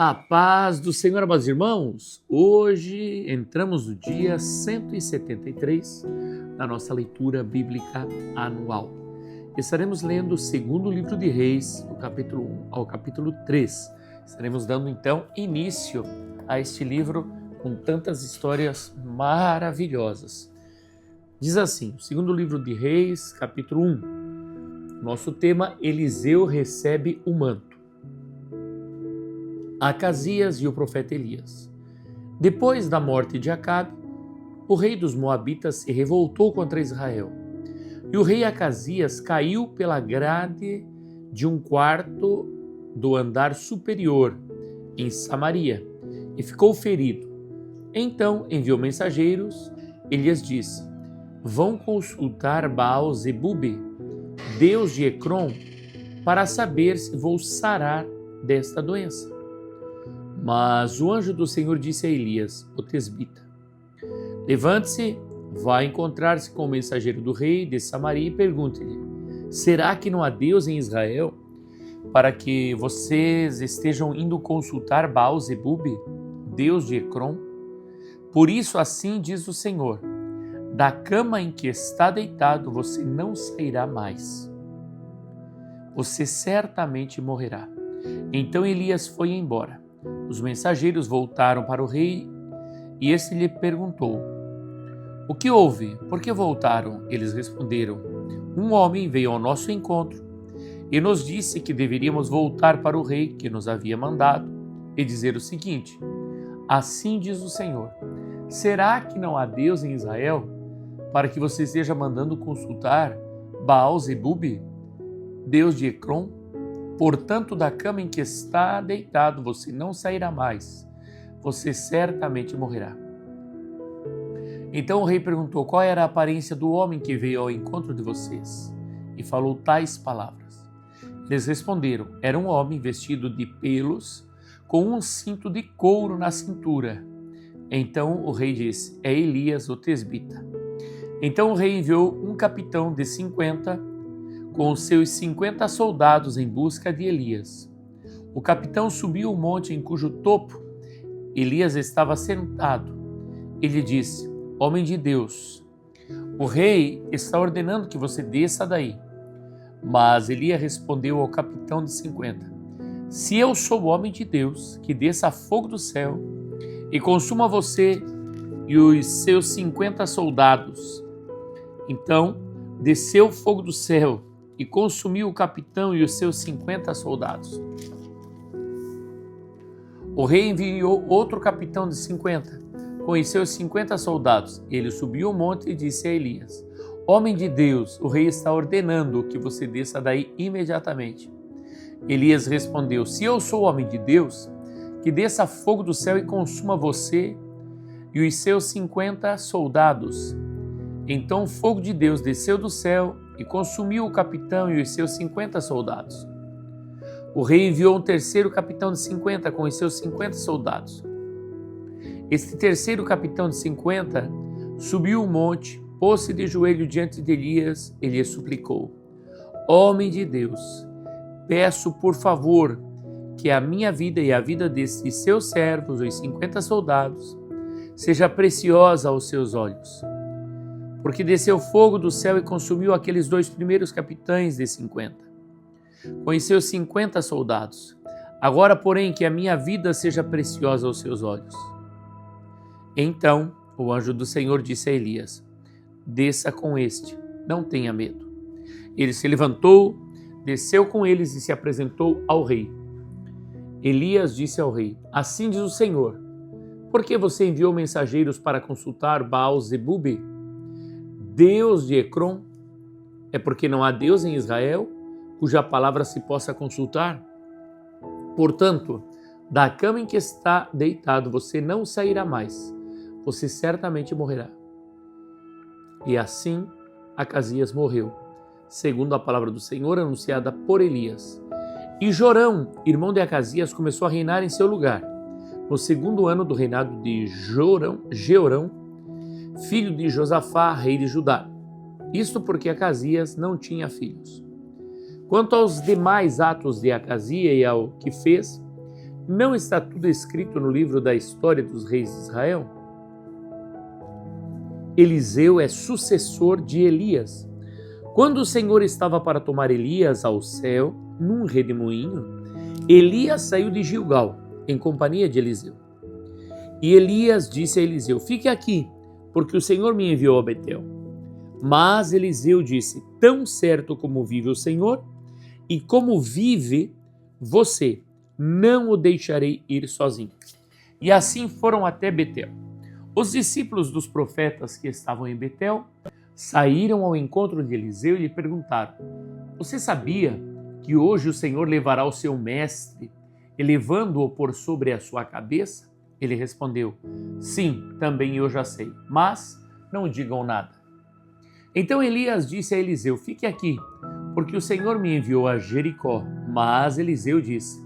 A paz do Senhor, amados irmãos. Hoje entramos no dia 173 da nossa leitura bíblica anual. Estaremos lendo o segundo livro de Reis, do capítulo 1 ao capítulo 3. Estaremos dando então início a este livro com tantas histórias maravilhosas. Diz assim, o segundo livro de Reis, capítulo 1. Nosso tema: Eliseu recebe o manto. Acasias e o profeta Elias. Depois da morte de Acabe, o rei dos Moabitas se revoltou contra Israel. E o rei Acasias caiu pela grade de um quarto do andar superior, em Samaria, e ficou ferido. Então enviou mensageiros. Elias disse: vão consultar Baal-zebube, deus de Ecrom, para saber se vou sarar desta doença. Mas o anjo do Senhor disse a Elias, o tesbita: levante-se, vá encontrar-se com o mensageiro do rei de Samaria e pergunte-lhe: será que não há Deus em Israel, para que vocês estejam indo consultar Baal-zebube, deus de Ecrom? Por isso assim diz o Senhor: da cama em que está deitado você não sairá mais. Você certamente morrerá. Então Elias foi embora. Os mensageiros voltaram para o rei e este lhe perguntou: o que houve? Por que voltaram? Eles responderam: um homem veio ao nosso encontro e nos disse que deveríamos voltar para o rei que nos havia mandado e dizer o seguinte: assim diz o Senhor: será que não há Deus em Israel, para que você esteja mandando consultar Baal-zebube, deus de Ecrom? Portanto, da cama em que está deitado você não sairá mais, você certamente morrerá. Então o rei perguntou: qual era a aparência do homem que veio ao encontro de vocês? E falou tais palavras. Eles responderam: era um homem vestido de pelos, com um cinto de couro na cintura. Então o rei disse: é Elias, o tesbita. Então o rei enviou um capitão de 50 com os seus 50 soldados em busca de Elias. O capitão subiu o monte em cujo topo Elias estava sentado. Ele disse: homem de Deus, o rei está ordenando que você desça daí. Mas Elias respondeu ao capitão de 50: se eu sou o homem de Deus, que desça fogo do céu e consuma você e os seus 50 soldados. Então desceu fogo do céu e consumiu o capitão e os seus 50 soldados. O rei enviou outro capitão de 50, com os seus 50 soldados. Ele subiu o monte e disse a Elias: homem de Deus, o rei está ordenando que você desça daí imediatamente. Elias respondeu: se eu sou o homem de Deus, que desça fogo do céu e consuma você e os seus 50 soldados. Então o fogo de Deus desceu do céu e consumiu o capitão e os seus 50 soldados. O rei enviou um terceiro capitão de 50 com os seus 50 soldados. Este terceiro capitão de 50 subiu o monte, pôs-se de joelho diante de Elias e lhe suplicou: homem de Deus, peço por favor que a minha vida e a vida destes seus servos, os 50 soldados, seja preciosa aos seus olhos. Porque desceu fogo do céu e consumiu aqueles dois primeiros capitães de 50, com os seus 50 soldados. Agora, porém, que a minha vida seja preciosa aos seus olhos. Então o anjo do Senhor disse a Elias: desça com este, não tenha medo. Ele se levantou, desceu com eles e se apresentou ao rei. Elias disse ao rei: assim diz o Senhor: por que você enviou mensageiros para consultar Baal-zebube, deus de Ecrom? É porque não há Deus em Israel, cuja palavra se possa consultar? Portanto, da cama em que está deitado você não sairá mais, você certamente morrerá. E assim Acasias morreu, segundo a palavra do Senhor anunciada por Elias. E Jorão, irmão de Acasias, começou a reinar em seu lugar, no segundo ano do reinado de Jeorão, filho de Josafá, rei de Judá. Isto porque Acasias não tinha filhos. Quanto aos demais atos de Acasias e ao que fez, Não está tudo escrito no livro da história dos reis de Israel? Eliseu é sucessor de Elias. Quando o Senhor estava para tomar Elias ao céu, num redemoinho, Elias saiu de Gilgal, em companhia de Eliseu. E Elias disse a Eliseu: fique aqui, porque o Senhor me enviou a Betel. Mas Eliseu disse: tão certo como vive o Senhor, e como vive você, não o deixarei ir sozinho. E assim foram até Betel. Os discípulos dos profetas que estavam em Betel saíram ao encontro de Eliseu e lhe perguntaram: você sabia que hoje o Senhor levará o seu mestre, elevando-o por sobre a sua cabeça? Ele respondeu: sim, também eu já sei, mas não digam nada. Então Elias disse a Eliseu: fique aqui, porque o Senhor me enviou a Jericó. Mas Eliseu disse: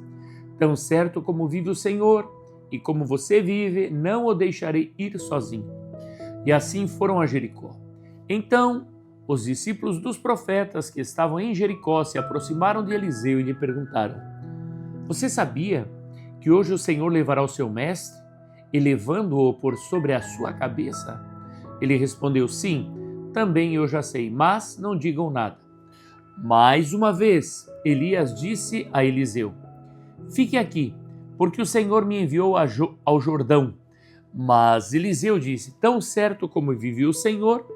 tão certo como vive o Senhor, e como você vive, não o deixarei ir sozinho. E assim foram a Jericó. Então os discípulos dos profetas que estavam em Jericó se aproximaram de Eliseu e lhe perguntaram: você sabia que hoje o Senhor levará o seu mestre, elevando-o por sobre a sua cabeça? Ele respondeu: sim, também eu já sei, mas não digam nada. Mais uma vez, Elias disse a Eliseu: fique aqui, porque o Senhor me enviou ao Jordão. Mas Eliseu disse: tão certo como vive o Senhor,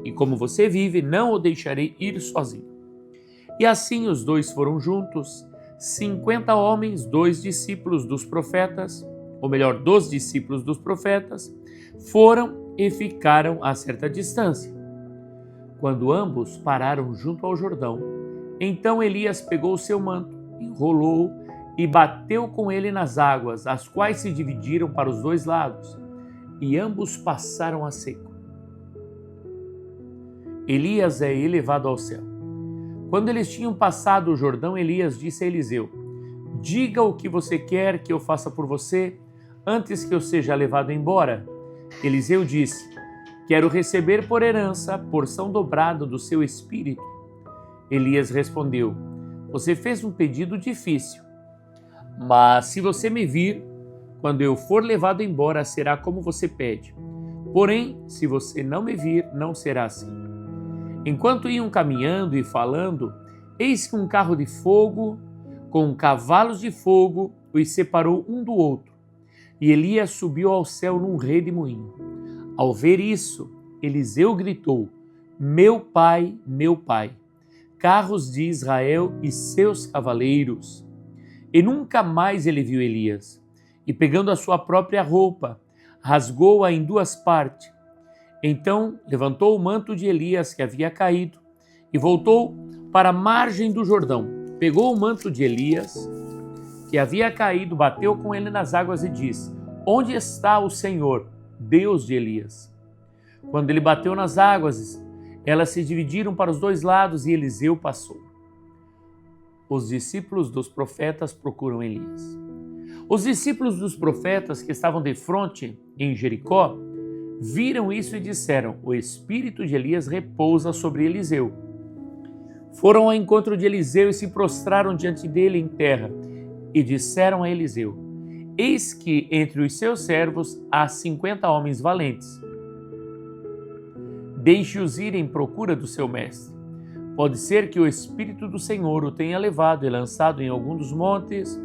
e como você vive, não o deixarei ir sozinho. E assim os dois foram juntos, 50 homens, 2 discípulos dos profetas, ou melhor, dos discípulos dos profetas, foram e ficaram a certa distância. Quando ambos pararam junto ao Jordão, então Elias pegou o seu manto, enrolou-o e bateu com ele nas águas, as quais se dividiram para os 2 lados, e ambos passaram a seco. Elias é elevado ao céu. Quando eles tinham passado o Jordão, Elias disse a Eliseu: diga o que você quer que eu faça por você, antes que eu seja levado embora. Eliseu disse: quero receber por herança porção dobrada do seu espírito. Elias respondeu: você fez um pedido difícil, mas se você me vir, quando eu for levado embora, será como você pede. Porém, se você não me vir, não será assim. Enquanto iam caminhando e falando, eis que um carro de fogo, com cavalos de fogo, os separou um do outro. E Elias subiu ao céu num redemoinho. Ao ver isso, Eliseu gritou: meu pai, carros de Israel e seus cavaleiros. E nunca mais ele viu Elias. E pegando a sua própria roupa, rasgou-a em 2 partes. Então levantou o manto de Elias que havia caído e voltou para a margem do Jordão. Pegou o manto de Elias que havia caído, bateu com ele nas águas e disse: onde está o Senhor, Deus de Elias? Quando ele bateu nas águas, elas se dividiram para os 2 lados e Eliseu passou. Os discípulos dos profetas procuram Elias. Os discípulos dos profetas que estavam de frente em Jericó viram isso e disseram: o espírito de Elias repousa sobre Eliseu. Foram ao encontro de Eliseu e se prostraram diante dele em terra e disseram a Eliseu: eis que entre os seus servos há 50 homens valentes. Deixe-os ir em procura do seu mestre. Pode ser que o Espírito do Senhor o tenha levado e lançado em algum dos montes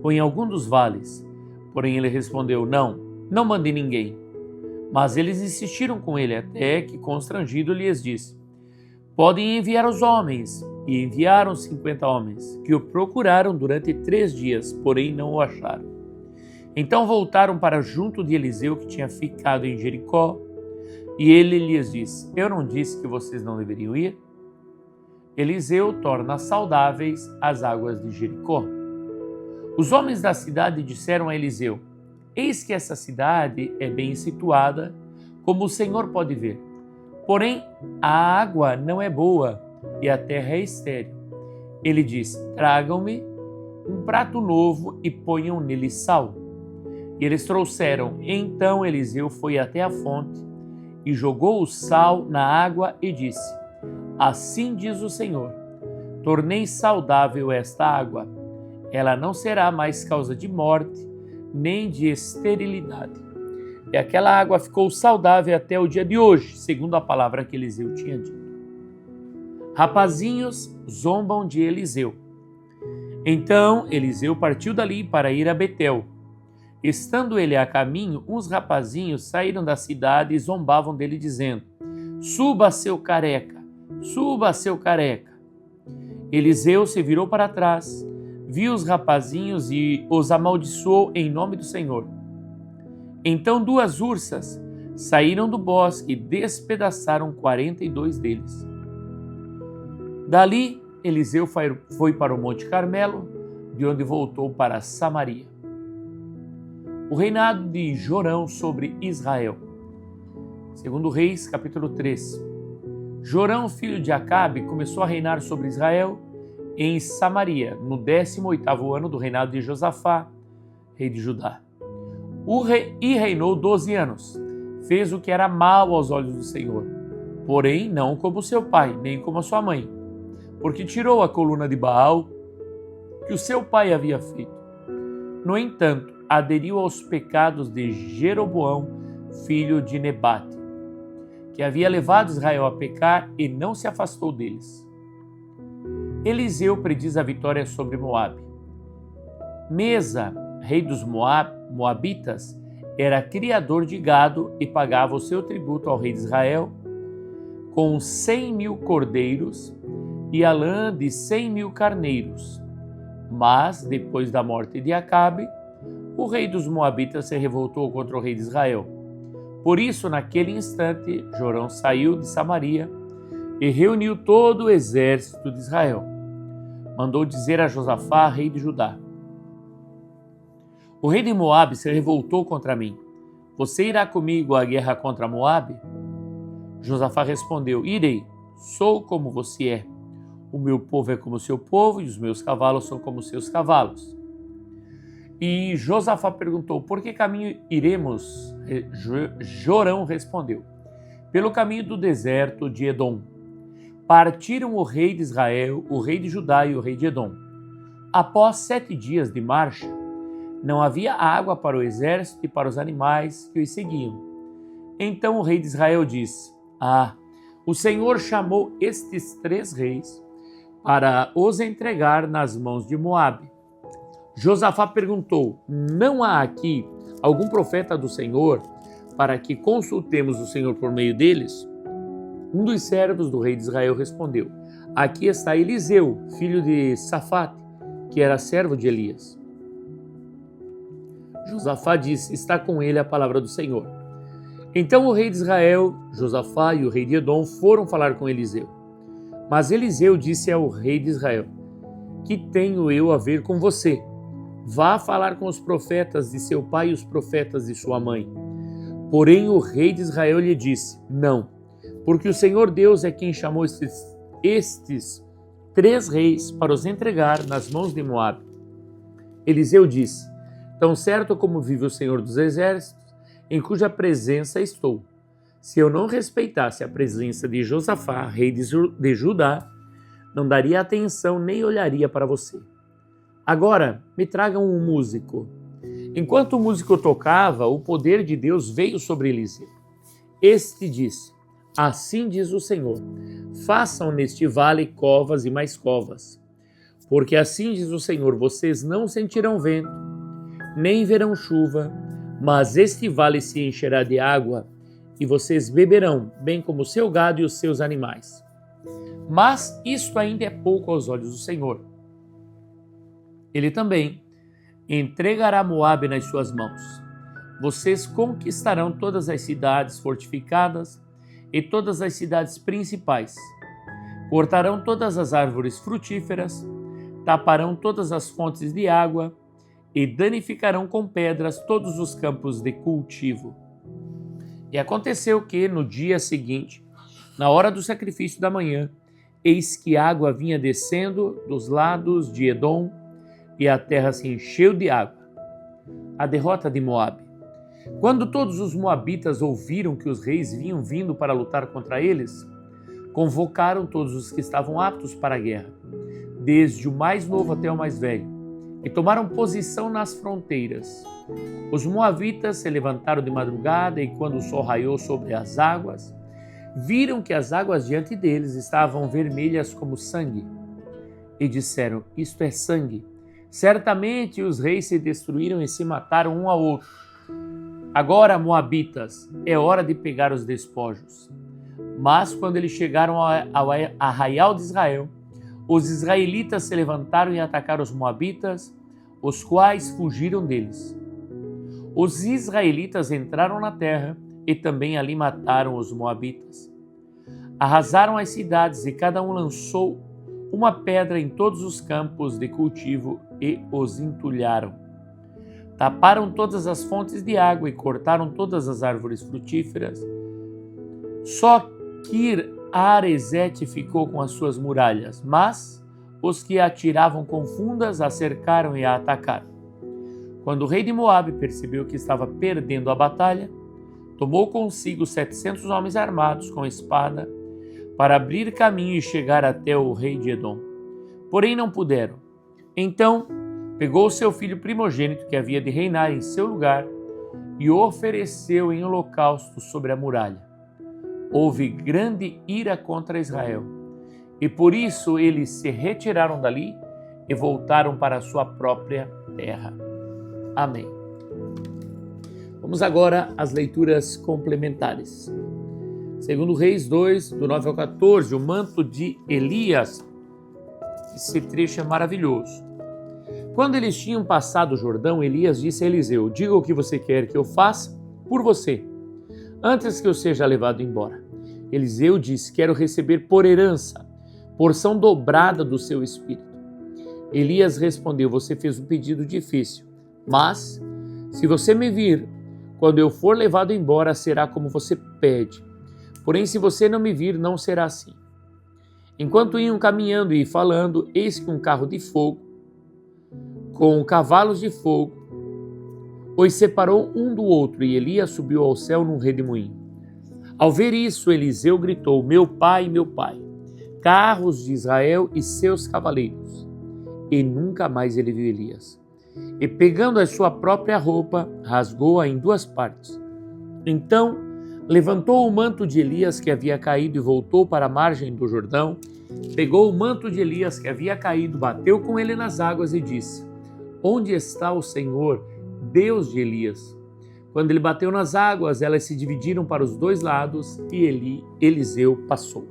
ou em algum dos vales. Porém ele respondeu: não mande ninguém. Mas eles insistiram com ele até que, constrangido, lhes disse: podem enviar os homens. E enviaram 50 homens, que o procuraram durante 3 dias, porém não o acharam. Então voltaram para junto de Eliseu, que tinha ficado em Jericó, e ele lhes disse: eu não disse que vocês não deveriam ir? Eliseu torna saudáveis as águas de Jericó. Os homens da cidade disseram a Eliseu: eis que essa cidade é bem situada, como o Senhor pode ver. Porém, a água não é boa e a terra é estéril. Ele disse: tragam-me um prato novo e ponham nele sal. E eles trouxeram. Então Eliseu foi até a fonte e jogou o sal na água e disse: assim diz o Senhor: tornei saudável esta água. ela não será mais causa de morte, nem de esterilidade. E aquela água ficou saudável até o dia de hoje, segundo a palavra que Eliseu tinha dito. Rapazinhos zombam de Eliseu. Então Eliseu partiu dali para ir a Betel. Estando ele a caminho, uns rapazinhos saíram da cidade e zombavam dele, dizendo: Suba, seu careca! Suba, seu careca! Eliseu se virou para trás, viu os rapazinhos e os amaldiçoou em nome do Senhor. Então 2 ursas saíram do bosque e despedaçaram 42 deles. Dali, Eliseu foi para o Monte Carmelo, de onde voltou para Samaria. O reinado de Jorão sobre Israel. Segundo Reis, capítulo 3. Jorão, filho de Acabe, começou a reinar sobre Israel em Samaria, no 18º ano do reinado de Josafá, rei de Judá. E reinou 12 anos. Fez o que era mal aos olhos do Senhor, porém não como seu pai, nem como a sua mãe, porque tirou a coluna de Baal que o seu pai havia feito. No entanto, aderiu aos pecados de Jeroboão, filho de Nebate, que havia levado Israel a pecar e não se afastou deles. Eliseu prediz a vitória sobre Moabe. Mesa, rei dos Moabitas, era criador de gado e pagava o seu tributo ao rei de Israel com 100.000 cordeiros e a lã de 100.000 carneiros. Mas, depois da morte de Acabe, o rei dos Moabitas se revoltou contra o rei de Israel. Por isso, naquele instante, Jorão saiu de Samaria e reuniu todo o exército de Israel. Mandou dizer a Josafá, rei de Judá: O rei de Moabe se revoltou contra mim. Você irá comigo à guerra contra Moabe? Josafá respondeu: Irei, sou como você é. O meu povo é como o seu povo e os meus cavalos são como os seus cavalos. E Josafá perguntou: Por que caminho iremos? Jorão respondeu: Pelo caminho do deserto de Edom. Partiram o rei de Israel, o rei de Judá e o rei de Edom. Após 7 dias de marcha, não havia água para o exército e para os animais que os seguiam. Então o rei de Israel disse: o Senhor chamou estes 3 reis para os entregar nas mãos de Moabe. Josafá perguntou: Não há aqui algum profeta do Senhor para que consultemos o Senhor por meio deles? Um dos servos do rei de Israel respondeu: Aqui está Eliseu, filho de Safate, que era servo de Elias. Josafá disse: Está com ele a palavra do Senhor. Então o rei de Israel, Josafá e o rei de Edom foram falar com Eliseu. Mas Eliseu disse ao rei de Israel: Que tenho eu a ver com você? Vá falar com os profetas de seu pai e os profetas de sua mãe. Porém o rei de Israel lhe disse: Não, porque o Senhor Deus é quem chamou estes 3 reis para os entregar nas mãos de Moabe. Eliseu disse: Tão certo como vive o Senhor dos Exércitos, em cuja presença estou, se eu não respeitasse a presença de Josafá, rei de Judá, não daria atenção nem olharia para você. Agora, me tragam um músico. Enquanto o músico tocava, o poder de Deus veio sobre Eliseu. Este disse: Assim diz o Senhor, façam neste vale covas e mais covas. Porque assim diz o Senhor, vocês não sentirão vento, nem verão chuva, mas este vale se encherá de água, e vocês beberão, bem como o seu gado e os seus animais. Mas isto ainda é pouco aos olhos do Senhor. Ele também entregará Moabe nas suas mãos. Vocês conquistarão todas as cidades fortificadas e todas as cidades principais. Cortarão todas as árvores frutíferas, taparão todas as fontes de água e danificarão com pedras todos os campos de cultivo. E aconteceu que, no dia seguinte, na hora do sacrifício da manhã, eis que água vinha descendo dos lados de Edom e a terra se encheu de água. A derrota de Moabe. Quando todos os moabitas ouviram que os reis vinham vindo para lutar contra eles, convocaram todos os que estavam aptos para a guerra, desde o mais novo até o mais velho, e tomaram posição nas fronteiras. Os moabitas se levantaram de madrugada e, quando o sol raiou sobre as águas, viram que as águas diante deles estavam vermelhas como sangue. E disseram: isto é sangue. Certamente os reis se destruíram e se mataram um ao outro. Agora, moabitas, é hora de pegar os despojos. Mas quando eles chegaram ao arraial de Israel, os israelitas se levantaram e atacaram os moabitas, os quais fugiram deles. Os israelitas entraram na terra e também ali mataram os moabitas. Arrasaram as cidades e cada um lançou uma pedra em todos os campos de cultivo e os entulharam. Taparam todas as fontes de água e cortaram todas as árvores frutíferas. Só Kir-Haresete ficou com as suas muralhas, mas os que atiravam com fundas a cercaram e a atacaram. Quando o rei de Moabe percebeu que estava perdendo a batalha, tomou consigo 700 homens armados com espada para abrir caminho e chegar até o rei de Edom. Porém não puderam. Então pegou seu filho primogênito, que havia de reinar em seu lugar, e o ofereceu em holocausto sobre a muralha. Houve grande ira contra Israel, e por isso eles se retiraram dali e voltaram para a sua própria terra. Amém. Vamos agora às leituras complementares. Segundo Reis 2, do 9 ao 14, o manto de Elias. Esse trecho é maravilhoso. Quando eles tinham passado o Jordão, Elias disse a Eliseu: diga o que você quer que eu faça por você, antes que eu seja levado embora. Eliseu disse: quero receber por herança, porção dobrada do seu espírito. Elias respondeu: você fez um pedido difícil, mas se você me vir, quando eu for levado embora, será como você pede. Porém, se você não me vir, não será assim. Enquanto iam caminhando e falando, eis que um carro de fogo, com cavalos de fogo, os separou um do outro, e Elias subiu ao céu num redemoinho. Ao ver isso, Eliseu gritou: meu pai, carros de Israel e seus cavaleiros. E nunca mais ele viu Elias. E pegando a sua própria roupa, rasgou-a em duas partes. Então levantou o manto de Elias que havia caído e voltou para a margem do Jordão. Pegou o manto de Elias que havia caído, bateu com ele nas águas e disse: onde está o Senhor, Deus de Elias? Quando ele bateu nas águas, elas se dividiram para os dois lados e Eliseu passou.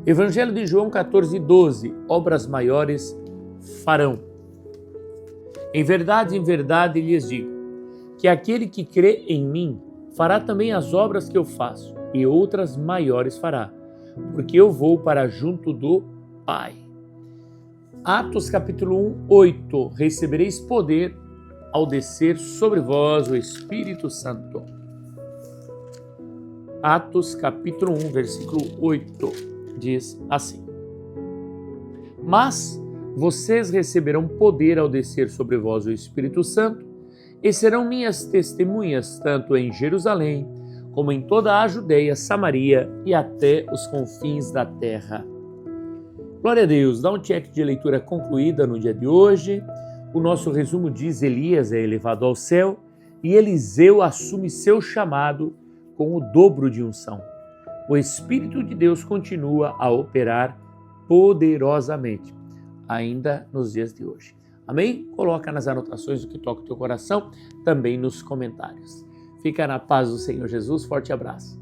Evangelho de João 14:12. Obras maiores farão. Em verdade lhes digo, que aquele que crê em mim fará também as obras que eu faço, e outras maiores fará, porque eu vou para junto do Pai. Atos capítulo 1, 8. Recebereis poder ao descer sobre vós o Espírito Santo. Atos capítulo 1, versículo 8, diz assim: mas vocês receberão poder ao descer sobre vós o Espírito Santo, e serão minhas testemunhas tanto em Jerusalém, como em toda a Judeia, Samaria e até os confins da terra. Glória a Deus, dá um check de leitura concluída no dia de hoje. O nosso resumo diz: Elias é elevado ao céu e Eliseu assume seu chamado com o dobro de unção. O Espírito de Deus continua a operar poderosamente, ainda nos dias de hoje. Amém? Coloca nas anotações o que toca o teu coração, também nos comentários. Fica na paz do Senhor Jesus, forte abraço.